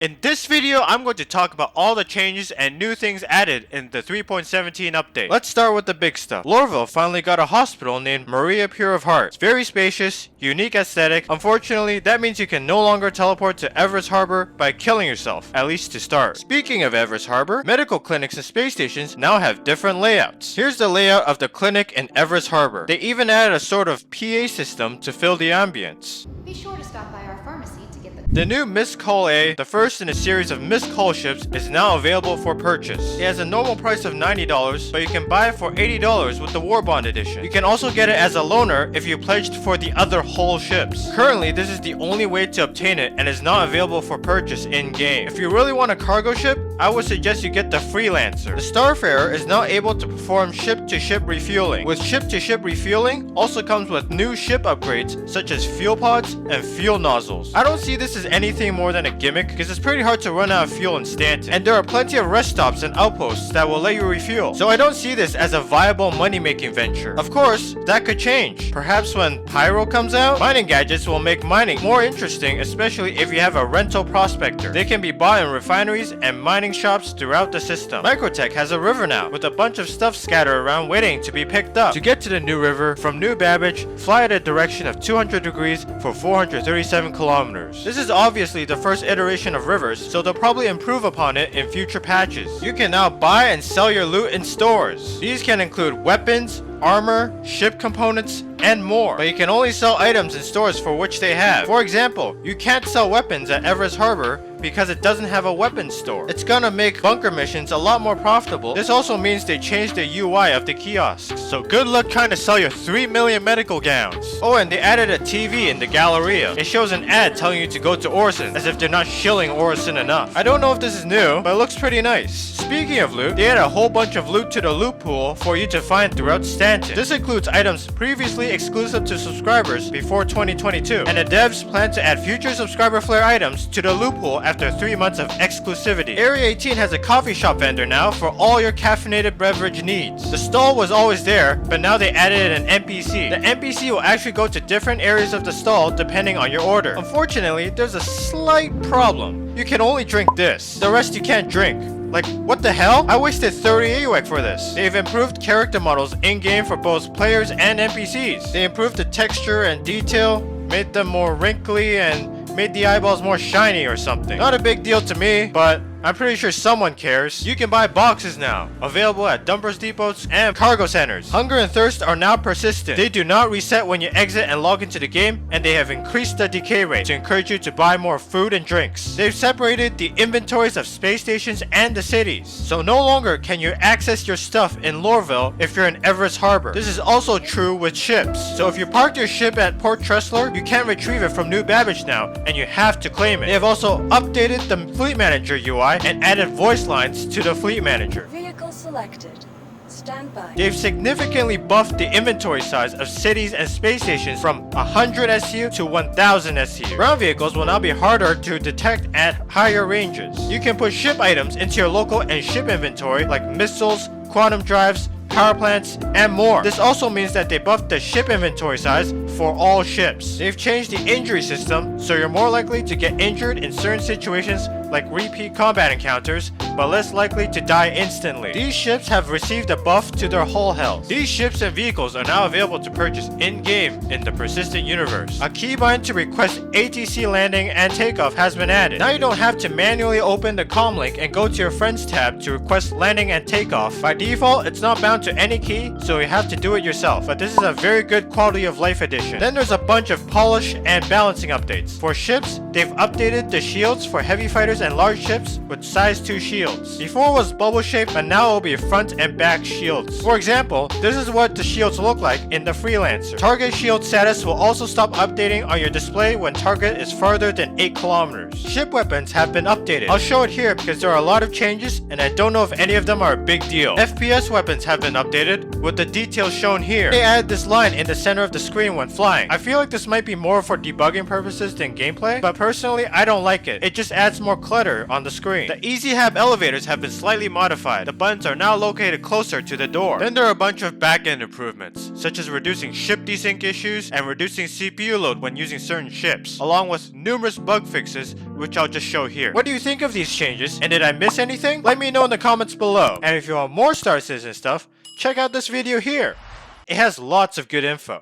In this video, I'm going to talk about all the changes and new things added in the 3.17 update. Let's start with the big stuff. Lorville finally got a hospital named Maria Pure of Heart. It's very spacious, unique aesthetic. Unfortunately, that means you can no longer teleport to Everest Harbor by killing yourself, at least to start. Speaking of Everest Harbor, medical clinics and space stations now have different layouts. Here's the layout of the clinic in Everest Harbor. They even added a sort of PA system to fill the ambience. Be sure to stop by our pharmacy to get The new Mist Hull A, the first in a series of Mist Hull ships, is now available for purchase. It has a normal price of $90, but you can buy it for $80 with the War Bond edition. You can also get it as a loaner if you pledged for the other Hull ships. Currently, this is the only way to obtain it and is not available for purchase in-game. If you really want a cargo ship, I would suggest you get the Freelancer. The Starfarer is now able to perform ship-to-ship refueling. With ship-to-ship refueling, also comes with new ship upgrades such as fuel pods and fuel nozzles. I don't see this as anything more than a gimmick because it's pretty hard to run out of fuel in Stanton, and there are plenty of rest stops and outposts that will let you refuel, so I don't see this as a viable money-making venture. Of course, that could change. Perhaps when Pyro comes out, mining gadgets will make mining more interesting, especially if you have a rental prospector. They can be bought in refineries and mining shops throughout the system. Microtech has a river now, with a bunch of stuff scattered around waiting to be picked up. To get to the new river, from New Babbage, fly at a direction of 200 degrees for 437 kilometers. This is obviously the first iteration of rivers, so they'll probably improve upon it in future patches. You can now buy and sell your loot in stores. These can include weapons, armor, ship components, and more. But you can only sell items in stores for which they have. For example, you can't sell weapons at Everest Harbor because it doesn't have a weapons store. It's gonna make bunker missions a lot more profitable. This also means they changed the UI of the kiosks. So good luck trying to sell your 3 million medical gowns. Oh, and they added a TV in the Galleria. It shows an ad telling you to go to Orison, as if they're not shilling Orison enough. I don't know if this is new, but it looks pretty nice. Speaking of loot, they added a whole bunch of loot to the loot pool for you to find throughout Stanton. This includes items previously exclusive to subscribers before 2022, and the devs plan to add future subscriber flare items to the loot pool after 3 months of exclusivity. Area 18 has a coffee shop vendor now for all your caffeinated beverage needs. The stall was always there, but now they added an NPC. The NPC will actually go to different areas of the stall depending on your order. Unfortunately, there's a slight problem. You can only drink this. The rest you can't drink. Like, what the hell? I wasted 30 AUEC for this. They've improved character models in-game for both players and NPCs. They improved the texture and detail, made them more wrinkly, and made the eyeballs more shiny or something. Not a big deal to me, but I'm pretty sure someone cares. You can buy boxes now, available at dumpers depots and cargo centers. Hunger and thirst are now persistent. They do not reset when you exit and log into the game, and they have increased the decay rate to encourage you to buy more food and drinks. They've separated the inventories of space stations and the cities, so no longer can you access your stuff in Lorville if you're in Everest Harbor. This is also true with ships. So if you parked your ship at Port Tressler, you can't retrieve it from New Babbage now, and you have to claim it. They have also updated the Fleet Manager UI and added voice lines to the Fleet Manager. Vehicle selected. Stand by. They've significantly buffed the inventory size of cities and space stations from 100 SU to 1000 SU. Ground vehicles will now be harder to detect at higher ranges. You can put ship items into your local and ship inventory like missiles, quantum drives, power plants, and more. This also means that they buffed the ship inventory size for all ships. They've changed the injury system, so you're more likely to get injured in certain situations like repeat combat encounters, but less likely to die instantly. These ships have received a buff to their hull health. These ships and vehicles are now available to purchase in-game in the persistent universe. A keybind to request ATC landing and takeoff has been added. Now you don't have to manually open the comm link and go to your friends tab to request landing and takeoff. By default, it's not bound to any key, so you have to do it yourself, but this is a very good quality of life addition. Then there's a bunch of polish and balancing updates. For ships, they've updated the shields for heavy fighters and large ships with size 2 shields. Before it was bubble shaped, but now it will be front and back shields. For example, this is what the shields look like in the Freelancer. Target shield status will also stop updating on your display when target is farther than 8 kilometers. Ship weapons have been updated. I'll show it here because there are a lot of changes and I don't know if any of them are a big deal. FPS weapons have been updated with the details shown here. They added this line in the center of the screen when flying. I feel like this might be more for debugging purposes than gameplay, but personally, I don't like it. It just adds more clutter on the screen. The Easy Hab elevators have been slightly modified. The buttons are now located closer to the door. Then there are a bunch of back-end improvements, such as reducing ship desync issues and reducing CPU load when using certain ships, along with numerous bug fixes, which I'll just show here. What do you think of these changes, and did I miss anything? Let me know in the comments below. And if you want more Star Citizen stuff, check out this video here. It has lots of good info.